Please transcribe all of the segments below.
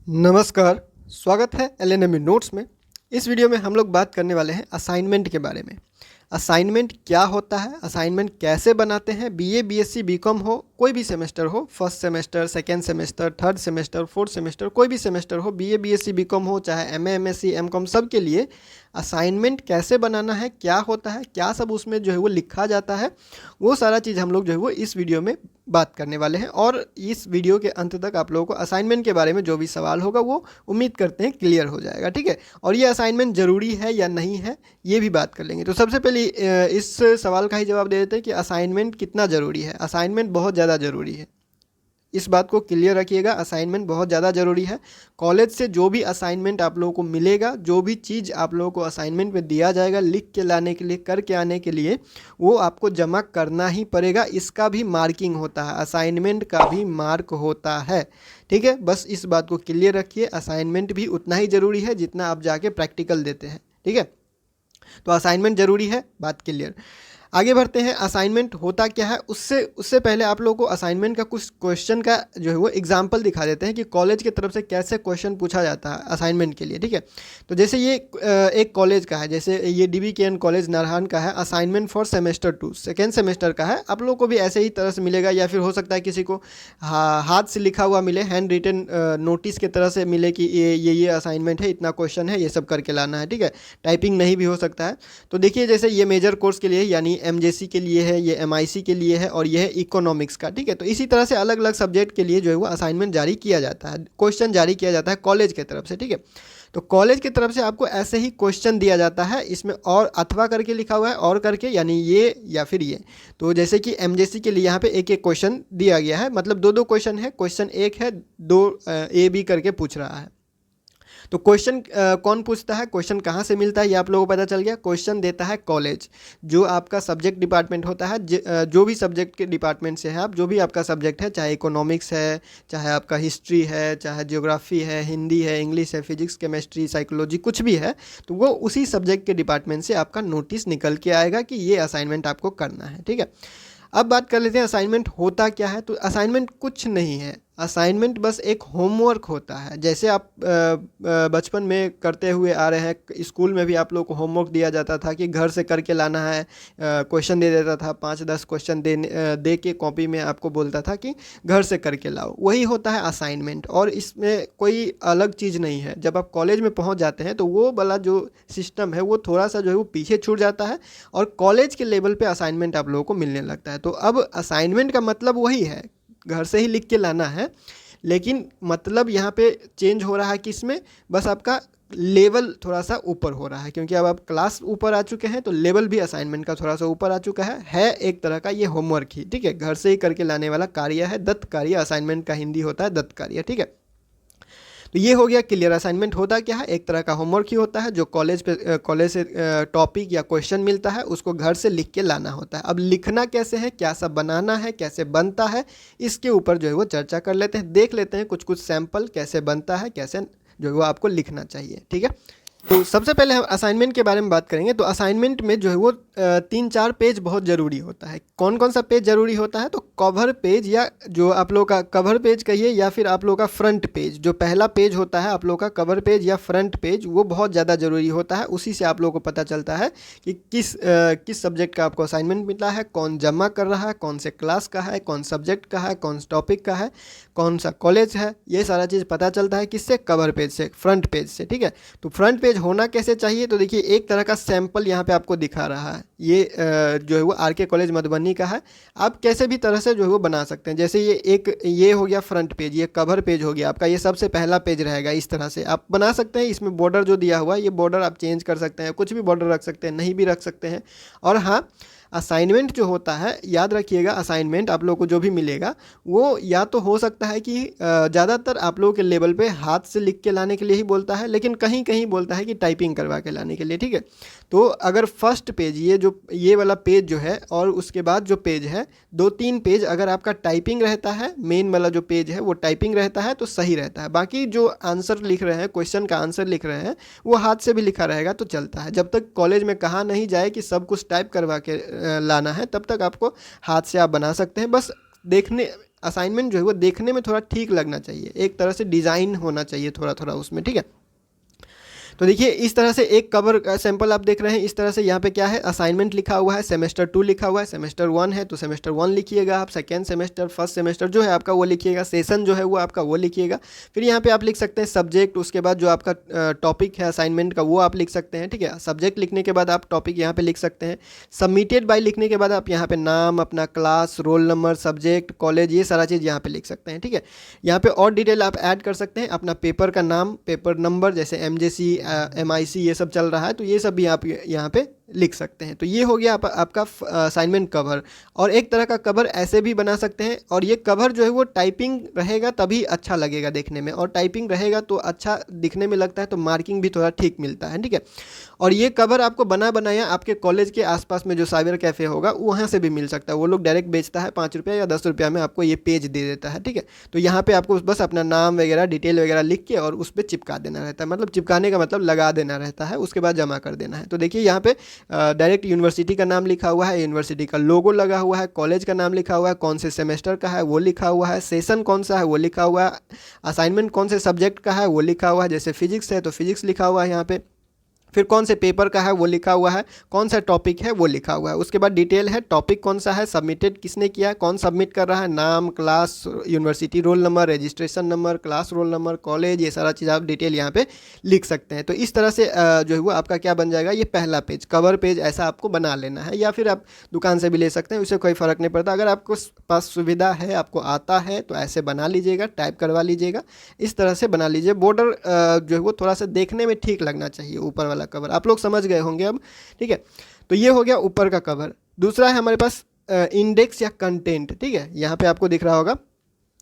नमस्कार, स्वागत है एलएनएमयू नोट्स में। इस वीडियो में हम लोग बात करने वाले हैं असाइनमेंट के बारे में। असाइनमेंट क्या होता है, असाइनमेंट कैसे बनाते हैं। बीए, बीएससी, बीकॉम हो, कोई भी सेमेस्टर हो, first semester, second semester, third semester, fourth semester, कोई भी सेमेस्टर हो, बीए, बीएससी, बीकॉम हो, चाहे एमए, एमएससी, एमकॉम, सब के लिए असाइनमेंट कैसे बनाना है, क्या होता है, क्या सब उसमें जो है वो लिखा जाता है, वो सारा चीज़ हम लोग जो है वो इस वीडियो में बात करने वाले हैं। और इस वीडियो के अंत तक आप लोगों को असाइनमेंट के बारे में जो भी सवाल होगा वो उम्मीद करते हैं क्लियर हो जाएगा, ठीक है। और ये असाइनमेंट ज़रूरी है या नहीं है, ये भी बात कर लेंगे। तो सबसे पहले इस सवाल का ही जवाब दे देते हैं कि असाइनमेंट कितना ज़रूरी है। असाइनमेंट बहुत ज़्यादा ज़रूरी है, इस बात को क्लियर रखिएगा। असाइनमेंट बहुत ज़्यादा ज़रूरी है। कॉलेज से जो भी असाइनमेंट आप लोगों को मिलेगा, जो भी चीज़ आप लोगों को असाइनमेंट में दिया जाएगा लिख के लाने के लिए, करके आने के लिए, वो आपको जमा करना ही पड़ेगा। इसका भी मार्किंग होता है, असाइनमेंट का भी मार्क होता है, ठीक है। बस इस बात को क्लियर रखिए। असाइनमेंट भी उतना ही ज़रूरी है जितना आप जाके प्रैक्टिकल देते हैं, ठीक है। तो असाइनमेंट ज़रूरी है, बात क्लियर। आगे बढ़ते हैं। असाइनमेंट होता क्या है, उससे उससे पहले आप लोगों को असाइनमेंट का कुछ क्वेश्चन का जो है वो एग्जाम्पल दिखा देते हैं कि कॉलेज की तरफ से कैसे क्वेश्चन पूछा जाता है असाइनमेंट के लिए, ठीक है। तो जैसे ये एक कॉलेज का है, जैसे ये DBKN कॉलेज नारहान का है। Assignment for semester 2, second semester का है। आप लोगों को भी ऐसे ही तरह से मिलेगा, या फिर हो सकता है किसी को हाथ से लिखा हुआ मिले, हैंड रिटन नोटिस की तरह से मिले कि ये असाइनमेंट है, इतना क्वेश्चन है, ये सब करके लाना है, ठीक है। टाइपिंग नहीं भी हो सकता है। तो देखिए, जैसे ये मेजर कोर्स के लिए यानी MJC के लिए है, ये MIC के लिए है, और ये है इकोनॉमिक्स का, ठीक है। तो इसी तरह से अलग अलग सब्जेक्ट के लिए जो है वो असाइनमेंट जारी किया जाता है, क्वेश्चन जारी किया जाता है कॉलेज की तरफ से, ठीक है। तो कॉलेज की तरफ से आपको ऐसे ही क्वेश्चन दिया जाता है, इसमें और अथवा करके लिखा हुआ है, और करके यानी ये या फिर ये। तो जैसे कि MJC के लिए यहाँ पे एक एक क्वेश्चन दिया गया है, मतलब दो दो क्वेश्चन है, क्वेश्चन एक है, दो A B करके पूछ रहा है। तो क्वेश्चन कौन पूछता है, क्वेश्चन कहाँ से मिलता है, ये आप लोगों को पता चल गया। क्वेश्चन देता है कॉलेज, जो आपका सब्जेक्ट डिपार्टमेंट होता है। जो भी सब्जेक्ट के डिपार्टमेंट से है आप, जो भी आपका सब्जेक्ट है, चाहे इकोनॉमिक्स है, चाहे आपका हिस्ट्री है, चाहे ज्योग्राफी है, हिंदी है, इंग्लिश है, फिजिक्स, केमिस्ट्री, साइकोलॉजी, कुछ भी है, तो वो उसी सब्जेक्ट के डिपार्टमेंट से आपका नोटिस निकल के आएगा कि ये असाइनमेंट आपको करना है, ठीक है। अब बात कर लेते हैं असाइनमेंट होता क्या है। तो असाइनमेंट कुछ नहीं है, असाइनमेंट बस एक होमवर्क होता है। जैसे आप बचपन में करते हुए आ रहे हैं, स्कूल में भी आप लोग को होमवर्क दिया जाता था कि घर से करके लाना है। क्वेश्चन दे देता था, 5-10 क्वेश्चन दे के कॉपी में आपको बोलता था कि घर से करके लाओ। वही होता है असाइनमेंट, और इसमें कोई अलग चीज़ नहीं है। जब आप कॉलेज में पहुंच जाते हैं तो वो वाला जो सिस्टम है वो थोड़ा सा जो है वो पीछे छूट जाता है, और कॉलेज के लेवल पे असाइनमेंट आप लोगों को मिलने लगता है। तो अब असाइनमेंट का मतलब वही है, घर से ही लिख के लाना है, लेकिन मतलब यहाँ पे चेंज हो रहा है कि इसमें बस आपका लेवल थोड़ा सा ऊपर हो रहा है, क्योंकि अब आप क्लास ऊपर आ चुके हैं, तो लेवल भी असाइनमेंट का थोड़ा सा ऊपर आ चुका है एक तरह का ये होमवर्क ही, ठीक है। घर से ही करके लाने वाला कार्य है, दत्त कार्य। असाइनमेंट का हिंदी होता है दत्त कार्य, ठीक है। तो ये हो गया क्लियर। असाइनमेंट होता क्या है, एक तरह का होमवर्क ही होता है, जो कॉलेज से टॉपिक या क्वेश्चन मिलता है, उसको घर से लिख के लाना होता है। अब लिखना कैसे है, क्या सब बनाना है, कैसे बनता है, इसके ऊपर जो है वो चर्चा कर लेते हैं, देख लेते हैं कुछ कुछ सैंपल कैसे बनता है, कैसे जो है वो आपको लिखना चाहिए, ठीक है। तो सबसे पहले हम असाइनमेंट के बारे में बात करेंगे। तो असाइनमेंट में जो है वो 3-4 पेज बहुत ज़रूरी होता है। कौन कौन सा पेज ज़रूरी होता है, तो कवर पेज, या जो आप लोग का कवर पेज कहिए, या फिर आप लोग का फ्रंट पेज, जो पहला पेज होता है आप लोग का कवर पेज या फ्रंट पेज, वो बहुत ज़्यादा ज़रूरी होता है। उसी से आप लोग को पता चलता है कि किस सब्जेक्ट का आपको असाइनमेंट मिला है, कौन जमा कर रहा है, कौन से क्लास का है, कौन सब्जेक्ट का है, कौन टॉपिक का है, कौन सा कॉलेज है। ये सारा चीज़ पता चलता है किससे, कवर पेज से, फ्रंट पेज से, ठीक है। तो फ्रंट पेज होना कैसे चाहिए, तो देखिए एक तरह का सैंपल यहाँ पे आपको दिखा रहा है। ये जो है वो RK कॉलेज मधुबनी का है। आप कैसे भी तरह से जो है वो बना सकते हैं। जैसे ये हो गया फ्रंट पेज, ये कवर पेज हो गया आपका, ये सबसे पहला पेज रहेगा। इस तरह से आप बना सकते हैं। इसमें बॉर्डर जो दिया हुआ है, ये बॉर्डर आप चेंज कर सकते हैं, कुछ भी बॉर्डर रख सकते हैं, नहीं भी रख सकते हैं। और हाँ, असाइनमेंट जो होता है, याद रखिएगा, असाइनमेंट आप लोग को जो भी मिलेगा वो या तो हो सकता है कि ज़्यादातर आप लोगों के लेवल पे हाथ से लिख के लाने के लिए ही बोलता है, लेकिन कहीं कहीं बोलता है कि टाइपिंग करवा के लाने के लिए, ठीक है। तो अगर फर्स्ट पेज, ये वाला पेज जो है, और उसके बाद जो पेज है, 2-3 पेज अगर आपका टाइपिंग रहता है, मेन वाला जो पेज है वो टाइपिंग रहता है, तो सही रहता है। बाकी जो आंसर लिख रहे हैं, क्वेश्चन का आंसर लिख रहे हैं, वो हाथ से भी लिखा रहेगा तो चलता है। जब तक कॉलेज में कहा नहीं जाए कि सब कुछ टाइप करवा के लाना है, तब तक आपको हाथ से आप बना सकते हैं। बस देखने असाइनमेंट जो है वो देखने में थोड़ा ठीक लगना चाहिए, एक तरह से डिज़ाइन होना चाहिए थोड़ा थोड़ा उसमें, ठीक है। तो देखिए इस तरह से एक कवर सैंपल आप देख रहे हैं, इस तरह से यहाँ पे क्या है, असाइनमेंट लिखा हुआ है, सेमेस्टर 2 लिखा हुआ है, सेमेस्टर 1 है तो सेमेस्टर 1 लिखिएगा आप, सेकेंड सेमेस्टर, फर्स्ट सेमेस्टर जो है आपका वो लिखिएगा, सेशन जो है वो आपका वो लिखिएगा। फिर यहाँ पे आप लिख सकते हैं सब्जेक्ट, उसके बाद जो आपका टॉपिक है असाइनमेंट का वो आप लिख सकते हैं, ठीक है। सब्जेक्ट लिखने के बाद आप टॉपिक यहाँ पे लिख सकते हैं। सबमिटेड बाय लिखने के बाद आप यहाँ पे नाम, अपना class, roll number, subject, college, ये सारा चीज़ यहाँ पे लिख सकते हैं, ठीक है। यहाँ पे और डिटेल आप ऐड कर सकते हैं, अपना पेपर का नाम, पेपर नंबर, जैसे MJC, MIC ये सब चल रहा है तो ये सब भी आप यहाँ पे लिख सकते हैं। तो ये हो गया आपका असाइनमेंट कवर। और एक तरह का कवर ऐसे भी बना सकते हैं, और ये कवर जो है वो टाइपिंग रहेगा तभी अच्छा लगेगा देखने में, और टाइपिंग रहेगा तो अच्छा दिखने में लगता है, तो मार्किंग भी थोड़ा ठीक मिलता है, ठीक है। और ये कवर आपको बना बनाया आपके कॉलेज के आसपास में जो साइबर कैफ़े होगा वहाँ से भी मिल सकता है, वो लोग डायरेक्ट बेचता है 5 रुपया या 10 रुपया में आपको ये पेज दे देता है, ठीक है। तो यहाँ पे आपको बस अपना नाम वगैरह डिटेल वगैरह लिख के और उस पर चिपका देना रहता है, मतलब चिपकाने का मतलब लगा देना रहता है, उसके बाद जमा कर देना है। तो देखिए यहाँ पे डायरेक्ट यूनिवर्सिटी का नाम लिखा हुआ है, यूनिवर्सिटी का लोगो लगा हुआ है, कॉलेज का नाम लिखा हुआ है, कौन से सेमेस्टर का है वो लिखा हुआ है, सेशन कौन सा है वो लिखा हुआ है, असाइनमेंट कौन से सब्जेक्ट का है वो लिखा हुआ है, जैसे फिजिक्स है तो फिजिक्स लिखा हुआ है यहाँ पे, फिर कौन से पेपर का है वो लिखा हुआ है, कौन सा टॉपिक है वो लिखा हुआ है, उसके बाद डिटेल है, टॉपिक कौन सा है, सबमिटेड किसने किया, कौन सबमिट कर रहा है, नाम, class, university roll number, registration number, class roll number, college, ये सारा चीज़ आप डिटेल यहाँ पे लिख सकते हैं। तो इस तरह से जो है वो आपका क्या बन जाएगा, ये पहला पेज, कवर पेज ऐसा आपको बना लेना है, या फिर आप दुकान से भी ले सकते हैं, उससे कोई फ़र्क नहीं पड़ता। अगर आपको पास सुविधा है, आपको आता है तो ऐसे बना लीजिएगा, टाइप करवा लीजिएगा, इस तरह से बना लीजिए। बॉर्डर जो है वो थोड़ा सा देखने में ठीक लगना चाहिए, ऊपर वाला कवर आप लोग समझ गए होंगे अब, ठीक है। तो ये हो गया ऊपर का कवर। दूसरा है हमारे पास इंडेक्स या कंटेंट, ठीक है, यहाँ पे आपको दिख रहा होगा।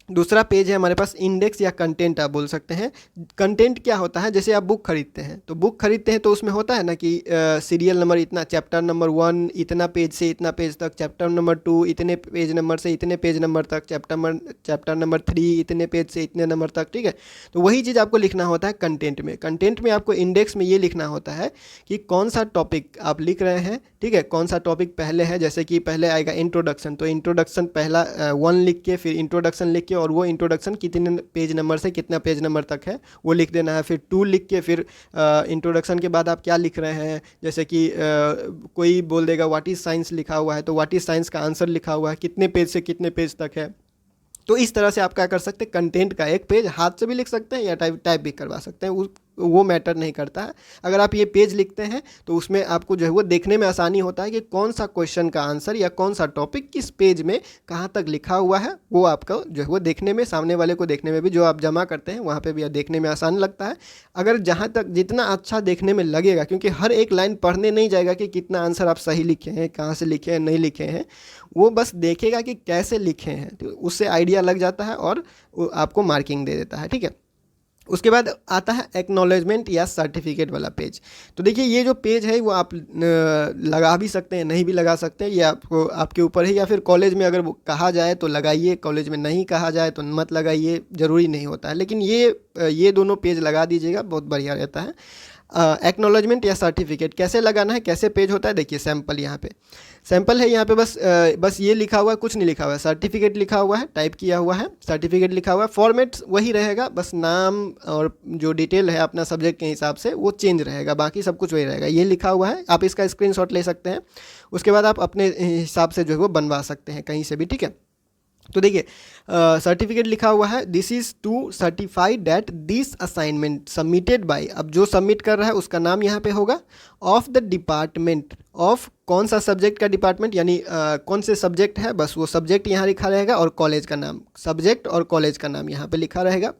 दूसरा पेज है हमारे पास इंडेक्स या कंटेंट आप बोल सकते हैं। कंटेंट क्या होता है, जैसे आप बुक खरीदते हैं तो बुक खरीदते हैं तो उसमें होता है ना कि सीरियल नंबर इतना, चैप्टर नंबर 1 इतना पेज से इतना पेज तक, चैप्टर नंबर 2 इतने पेज नंबर से इतने पेज नंबर तक, चैप्टर नंबर 3 इतने पेज से इतने नंबर तक, ठीक है। तो वही चीज़ आपको लिखना होता है कंटेंट में। कंटेंट में आपको इंडेक्स में ये लिखना होता है कि कौन सा टॉपिक आप लिख रहे हैं, ठीक है, कौन सा टॉपिक पहले है। जैसे कि पहले आएगा इंट्रोडक्शन, तो इंट्रोडक्शन पहला 1 लिख के, फिर इंट्रोडक्शन लिख के, और वो इंट्रोडक्शन कितने पेज नंबर से कितना पेज नंबर तक है वो लिख देना है। फिर 2 लिख के, फिर इंट्रोडक्शन के बाद आप क्या लिख रहे हैं, जैसे कि कोई बोल देगा व्हाट इज़ साइंस लिखा हुआ है तो व्हाट इज़ साइंस का आंसर लिखा हुआ है, कितने पेज से कितने पेज तक है। तो इस तरह से आप क्या कर सकते हैं, कंटेंट का एक पेज हाथ से भी लिख सकते हैं या टाइप भी करवा सकते हैं, वो मैटर नहीं करता है। अगर आप ये पेज लिखते हैं तो उसमें आपको जो है वो देखने में आसानी होता है कि कौन सा क्वेश्चन का आंसर या कौन सा टॉपिक किस पेज में कहाँ तक लिखा हुआ है, वो आपको जो है वो देखने में, सामने वाले को देखने में भी, जो आप जमा करते हैं वहाँ पे भी देखने में आसान लगता है। अगर जहाँ तक जितना अच्छा देखने में लगेगा, क्योंकि हर एक लाइन पढ़ने नहीं जाएगा कि कितना आंसर आप सही लिखे हैं, कहाँ से लिखे हैं, नहीं लिखे हैं, वो बस देखेगा कि कैसे लिखे हैं, तो उससे आइडिया लग जाता है और आपको मार्किंग दे देता है, ठीक है। उसके बाद आता है एक्नॉलेजमेंट या सर्टिफिकेट वाला पेज। तो देखिए ये जो पेज है वो आप लगा भी सकते हैं, नहीं भी लगा सकते हैं, ये आपको आपके ऊपर है। या फिर कॉलेज में अगर कहा जाए तो लगाइए, कॉलेज में नहीं कहा जाए तो मत लगाइए, ज़रूरी नहीं होता है, लेकिन ये दोनों पेज लगा दीजिएगा, बहुत बढ़िया रहता है। एक्नॉलेजमेंट या सर्टिफिकेट कैसे लगाना है, कैसे पेज होता है, देखिए सैम्पल यहाँ पे सैम्पल है, यहाँ पे बस ये लिखा हुआ है, कुछ नहीं लिखा हुआ है, सर्टिफिकेट लिखा हुआ है, टाइप किया हुआ है, सर्टिफिकेट लिखा हुआ है, फॉर्मेट वही रहेगा, बस नाम और जो डिटेल है अपना सब्जेक्ट के हिसाब से वो चेंज रहेगा, बाकी सब कुछ वही रहेगा। ये लिखा हुआ है, आप इसका स्क्रीनशॉट ले सकते हैं, उसके बाद आप अपने हिसाब से जो है वो बनवा सकते हैं कहीं से भी, ठीक है। तो देखिए सर्टिफिकेट लिखा हुआ है, this is to certify that this assignment submitted by, अब जो सबमिट कर रहा है उसका नाम यहाँ पे होगा, ऑफ द डिपार्टमेंट ऑफ, कौन सा सब्जेक्ट का डिपार्टमेंट, यानी कौन से सब्जेक्ट है, बस वो सब्जेक्ट यहाँ लिखा रहेगा, और कॉलेज का नाम, सब्जेक्ट और कॉलेज का नाम यहाँ पे लिखा रहेगा,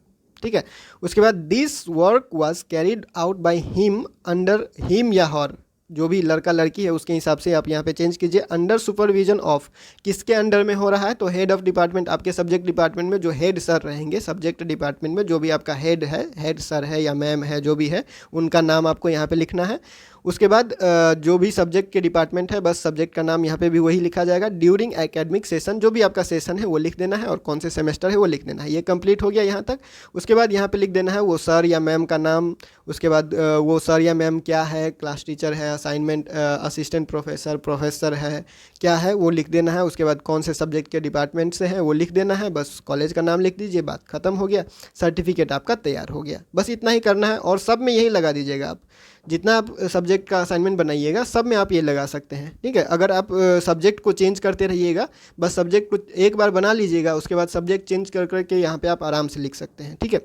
ठीक है। उसके बाद this work was carried out by him under, him या हर, जो भी लड़का लड़की है उसके हिसाब से आप यहाँ पे चेंज कीजिए, अंडर सुपरविजन ऑफ, किसके अंडर में हो रहा है, तो हेड ऑफ डिपार्टमेंट, आपके सब्जेक्ट डिपार्टमेंट में जो हेड सर रहेंगे, सब्जेक्ट डिपार्टमेंट में जो भी आपका हेड है, हेड सर है या मैम है, जो भी है उनका नाम आपको यहाँ पे लिखना है। उसके बाद जो भी सब्जेक्ट के डिपार्टमेंट है बस सब्जेक्ट का नाम यहाँ पे भी वही लिखा जाएगा। ड्यूरिंग एकेडमिक सेशन, जो भी आपका सेशन है वो लिख देना है और कौन से सेमेस्टर है वो लिख देना है। ये कंप्लीट हो गया यहाँ तक। उसके बाद यहाँ पे लिख देना है वो सर या मैम का नाम। उसके बाद वो सर या मैम क्या है, क्लास टीचर है, असाइनमेंट असिस्टेंट प्रोफेसर, प्रोफेसर है, क्या है वो लिख देना है। उसके बाद कौन से सब्जेक्ट के डिपार्टमेंट से है वो लिख देना है। बस कॉलेज का नाम लिख दीजिए, बात खत्म हो गया, सर्टिफिकेट आपका तैयार हो गया। बस इतना ही करना है और सब में यही लगा दीजिएगा आप। जितना आप सब्जेक्ट का असाइनमेंट बनाइएगा सब में आप ये लगा सकते हैं, ठीक है। अगर आप सब्जेक्ट को चेंज करते रहिएगा, बस सब्जेक्ट को एक बार बना लीजिएगा, उसके बाद सब्जेक्ट चेंज कर करके यहाँ पे आप आराम से लिख सकते हैं, ठीक है।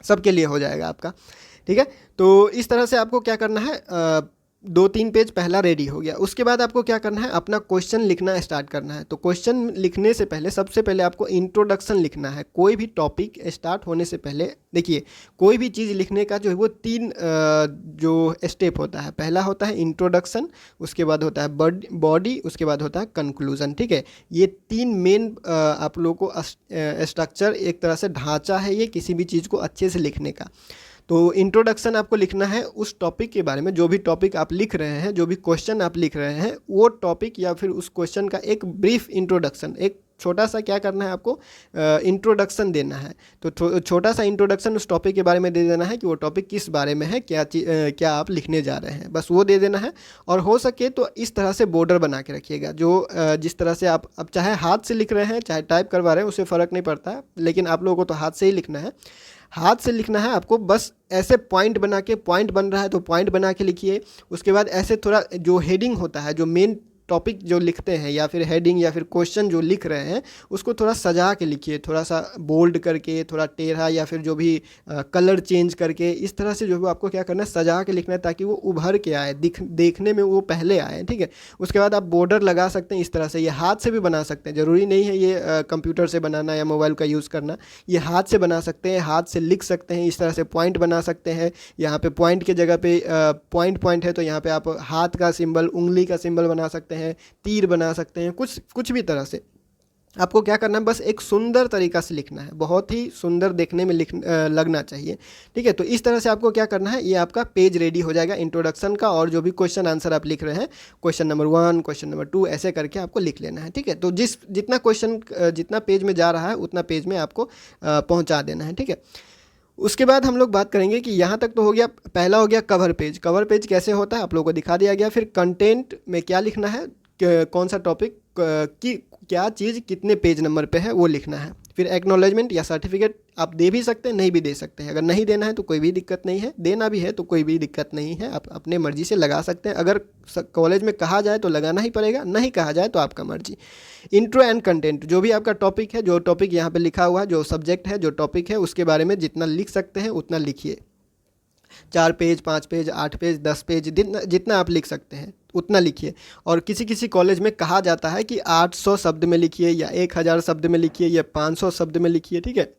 सबके लिए हो जाएगा आपका, ठीक है। तो इस तरह से आपको क्या करना है, 2-3 पेज पहला रेडी हो गया। उसके बाद आपको क्या करना है, अपना क्वेश्चन लिखना स्टार्ट करना है। तो क्वेश्चन लिखने से पहले सबसे पहले आपको इंट्रोडक्शन लिखना है। कोई भी टॉपिक स्टार्ट होने से पहले देखिए, कोई भी चीज़ लिखने का जो है वो 3 जो स्टेप होता है। पहला होता है इंट्रोडक्शन, उसके बाद होता है बॉडी, उसके बाद होता है कंक्लूजन, ठीक है। ये 3 मेन आप लोगों को स्ट्रक्चर, एक तरह से ढांचा है ये किसी भी चीज़ को अच्छे से लिखने का। तो इंट्रोडक्शन आपको लिखना है उस टॉपिक के बारे में, जो भी टॉपिक आप लिख रहे हैं, जो भी क्वेश्चन आप लिख रहे हैं, वो टॉपिक या फिर उस क्वेश्चन का एक ब्रीफ इंट्रोडक्शन, एक छोटा सा क्या करना है आपको, इंट्रोडक्शन देना है। तो छोटा सा इंट्रोडक्शन उस टॉपिक के बारे में दे देना है कि वो टॉपिक किस बारे में है, क्या आप लिखने जा रहे हैं, बस वो दे देना है। और हो सके तो इस तरह से बॉर्डर बना के रखिएगा, जो जिस तरह से आप अब चाहे हाथ से लिख रहे हैं चाहे टाइप करवा रहे हैं उससे फ़र्क नहीं पड़ता है, लेकिन आप लोगों को तो हाथ से ही लिखना है। हाथ से लिखना है आपको, बस ऐसे पॉइंट बना के, पॉइंट बन रहा है तो पॉइंट बना के लिखिए। उसके बाद ऐसे थोड़ा जो हेडिंग होता है, जो मेन टॉपिक जो लिखते हैं या फिर हेडिंग या फिर क्वेश्चन जो लिख रहे हैं उसको थोड़ा सजा के लिखिए, थोड़ा सा बोल्ड करके, थोड़ा टेढ़ा या फिर जो भी कलर चेंज करके, इस तरह से जो है आपको क्या करना है, सजा के लिखना है ताकि वो उभर के आए, देखने में वो पहले आए, ठीक है। उसके बाद आप बॉर्डर लगा सकते हैं इस तरह से। ये हाथ से भी बना सकते हैं, ज़रूरी नहीं है ये कंप्यूटर से बनाना या मोबाइल का यूज़ करना। ये हाथ से बना सकते हैं, हाथ से लिख सकते हैं, इस तरह से पॉइंट बना सकते हैं। यहाँ पे पॉइंट के जगह पे पॉइंट है तो यहाँ पे आप हाथ का सिंबल, उंगली का सिंबल बना सकते हैं, तीर बना सकते हैं, कुछ भी तरह से। आपको क्या करना है, बस एक सुंदर तरीका से लिखना है, बहुत ही सुंदर देखने में लगना चाहिए, ठीक है। तो इस तरह से आपको क्या करना है, ये आपका पेज रेडी हो जाएगा इंट्रोडक्शन का। और जो भी क्वेश्चन आंसर आप लिख रहे हैं, क्वेश्चन नंबर 1, क्वेश्चन नंबर 2, ऐसे करके आपको लिख लेना है, ठीक है। तो जितना क्वेश्चन जितना पेज में जा रहा है उतना पेज में आपको पहुँचा देना है, ठीक है। उसके बाद हम लोग बात करेंगे कि यहाँ तक तो हो गया, पहला हो गया कवर पेज। कवर पेज कैसे होता है आप लोगों को दिखा दिया गया। फिर कंटेंट में क्या लिखना है, कौन सा टॉपिक की क्या चीज़ कितने पेज नंबर पे है वो लिखना है। फिर एक्नॉलेजमेंट या सर्टिफिकेट आप दे भी सकते हैं, नहीं भी दे सकते हैं। अगर नहीं देना है तो कोई भी दिक्कत नहीं है, देना भी है तो कोई भी दिक्कत नहीं है, आप अपने मर्जी से लगा सकते हैं। अगर कॉलेज में कहा जाए तो लगाना ही पड़ेगा, नहीं कहा जाए तो आपका मर्जी। इंट्रो एंड कंटेंट, जो भी आपका टॉपिक है, जो टॉपिक यहाँ पे लिखा हुआ है, जो सब्जेक्ट है, जो टॉपिक है, उसके बारे में जितना लिख सकते हैं उतना लिखिए। 4 पेज, 5 पेज, 8 पेज, 10 पेज, जितना आप लिख सकते हैं उतना लिखिए। और किसी किसी कॉलेज में कहा जाता है कि 800 शब्द में लिखिए या 1000 शब्द में लिखिए या 500 शब्द में लिखिए, ठीक है।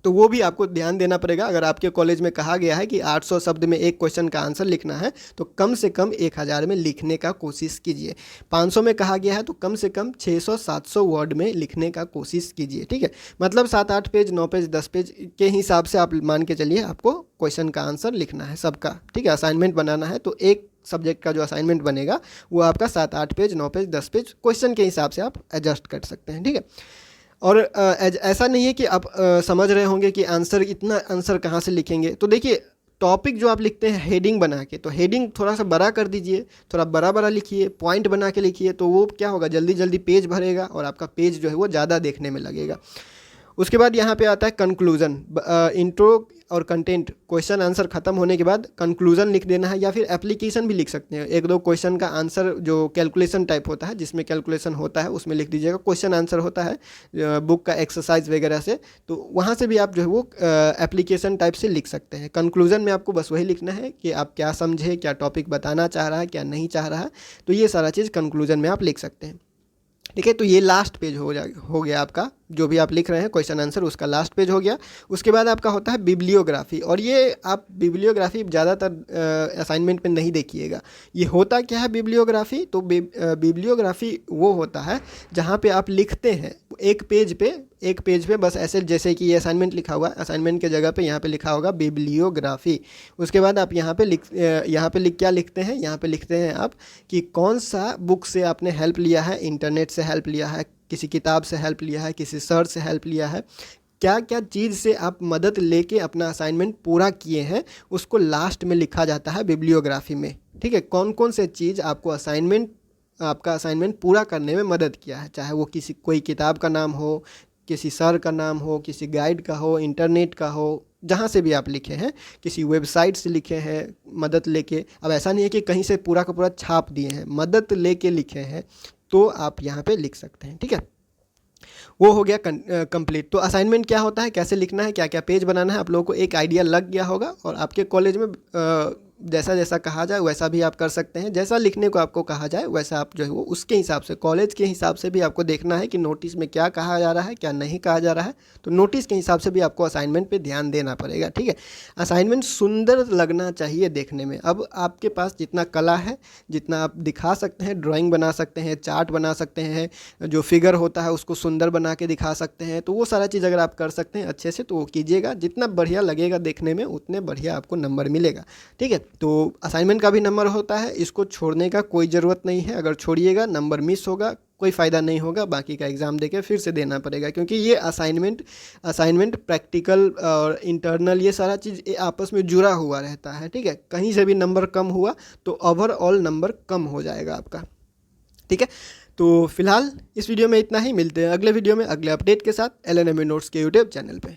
तो वो भी आपको ध्यान देना पड़ेगा। अगर आपके कॉलेज में कहा गया है कि 800 शब्द में एक क्वेश्चन का आंसर लिखना है तो कम से कम 1000 में लिखने का कोशिश कीजिए। 500 में कहा गया है तो कम से कम 600-700 वर्ड में लिखने का कोशिश कीजिए, ठीक है। मतलब 7-8 पेज, 9 पेज, 10 पेज के हिसाब से आप मान के चलिए आपको क्वेश्चन का आंसर लिखना है सबका, ठीक है। असाइनमेंट बनाना है तो एक सब्जेक्ट का जो असाइनमेंट बनेगा वो आपका 7-8 पेज, 9 पेज, 10 पेज क्वेश्चन के हिसाब से आप एडजस्ट कर सकते हैं, ठीक है। और ऐसा नहीं है कि आप समझ रहे होंगे कि इतना आंसर कहाँ से लिखेंगे। तो देखिए, टॉपिक जो आप लिखते हैं हेडिंग बना के, तो हेडिंग थोड़ा सा बड़ा कर दीजिए, थोड़ा बड़ा बड़ा लिखिए, पॉइंट बना के लिखिए, तो वो क्या होगा, जल्दी जल्दी पेज भरेगा और आपका पेज जो है वो ज़्यादा देखने में लगेगा। उसके बाद यहाँ पे आता है कंक्लूज़न। इंट्रो और कंटेंट, क्वेश्चन आंसर खत्म होने के बाद कंक्लूज़न लिख देना है, या फिर एप्लीकेशन भी लिख सकते हैं। 1-2 क्वेश्चन का आंसर जो कैलकुलेशन टाइप होता है, जिसमें कैलकुलेशन होता है, उसमें लिख दीजिएगा। क्वेश्चन आंसर होता है बुक का एक्सरसाइज वगैरह से, तो वहाँ से भी आप जो है वो एप्लीकेशन टाइप से लिख सकते हैं। कंक्लूज़न में आपको बस वही लिखना है कि आप क्या समझे, क्या टॉपिक बताना चाह रहा है, क्या नहीं चाह रहा है, तो ये सारा चीज़ कंक्लूज़न में आप लिख सकते हैं, ठीक है। तो ये लास्ट पेज हो गया आपका, जो भी आप लिख रहे हैं क्वेश्चन आंसर, उसका लास्ट पेज हो गया। उसके बाद आपका होता है बिब्लियोग्राफी, और ये आप बिब्लियोग्राफी ज़्यादातर असाइनमेंट में नहीं देखिएगा। ये होता क्या है बिब्लियोग्राफी, तो बिब्लियोग्राफी वो होता है जहाँ पे आप लिखते हैं, एक पेज पे एक पेज पे बस ऐसे, जैसे कि ये असाइनमेंट लिखा हुआ है, असाइनमेंट के जगह पे यहाँ पे लिखा होगा बिब्लियोग्राफी। उसके बाद आप यहाँ पे क्या लिखते हैं, यहाँ पे लिखते हैं आप कि कौन सा बुक से आपने हेल्प लिया है, इंटरनेट से हेल्प लिया है, किसी किताब से हेल्प लिया है, किसी सर से हेल्प लिया है, क्या क्या चीज़ से आप मदद लेके अपना असाइनमेंट पूरा किए हैं, उसको लास्ट में लिखा जाता है बिब्लियोग्राफी में। ठीक है, कौन कौन से चीज़ आपको आपका असाइनमेंट पूरा करने में मदद किया है, चाहे वो कोई किताब का नाम हो, किसी सर का नाम हो, किसी गाइड का हो, इंटरनेट का हो, जहाँ से भी आप लिखे हैं, किसी वेबसाइट से लिखे हैं मदद लेके। अब ऐसा नहीं है कि कहीं से पूरा का पूरा छाप दिए हैं, मदद लेके लिखे हैं, तो आप यहाँ पे लिख सकते हैं। ठीक है, वो हो गया कंप्लीट। तो असाइनमेंट क्या होता है, कैसे लिखना है, क्या क्या पेज बनाना है, आप लोगों को एक आइडिया लग गया होगा। और आपके कॉलेज में जैसा जैसा कहा जाए वैसा भी आप कर सकते हैं, जैसा लिखने को आपको कहा जाए वैसा आप जो है वो उसके हिसाब से, कॉलेज के हिसाब से भी आपको देखना है कि नोटिस में क्या कहा जा रहा है, क्या नहीं कहा जा रहा है। तो नोटिस के हिसाब से भी आपको असाइनमेंट पे ध्यान देना पड़ेगा। ठीक है, असाइनमेंट सुंदर लगना चाहिए देखने में। अब आपके पास जितना कला है, जितना आप दिखा सकते हैं, ड्राइंग बना सकते हैं, चार्ट बना सकते हैं, जो फिगर होता है उसको सुंदर बना के दिखा सकते हैं, तो वो सारा चीज़ अगर आप कर सकते हैं अच्छे से तो वो कीजिएगा। जितना बढ़िया लगेगा देखने में उतने बढ़िया आपको नंबर मिलेगा। ठीक है, तो असाइनमेंट का भी नंबर होता है, इसको छोड़ने का कोई ज़रूरत नहीं है। अगर छोड़िएगा नंबर मिस होगा, कोई फ़ायदा नहीं होगा, बाकी का एग्ज़ाम देके फिर से देना पड़ेगा। क्योंकि ये असाइनमेंट प्रैक्टिकल और इंटरनल ये सारा चीज़ आपस में जुड़ा हुआ रहता है। ठीक है, कहीं से भी नंबर कम हुआ तो ओवरऑल नंबर कम हो जाएगा आपका। ठीक है, तो फिलहाल इस वीडियो में इतना ही। मिलते हैं अगले वीडियो में अगले अपडेट के साथ LNME नोट्स के यूट्यूब चैनल पे।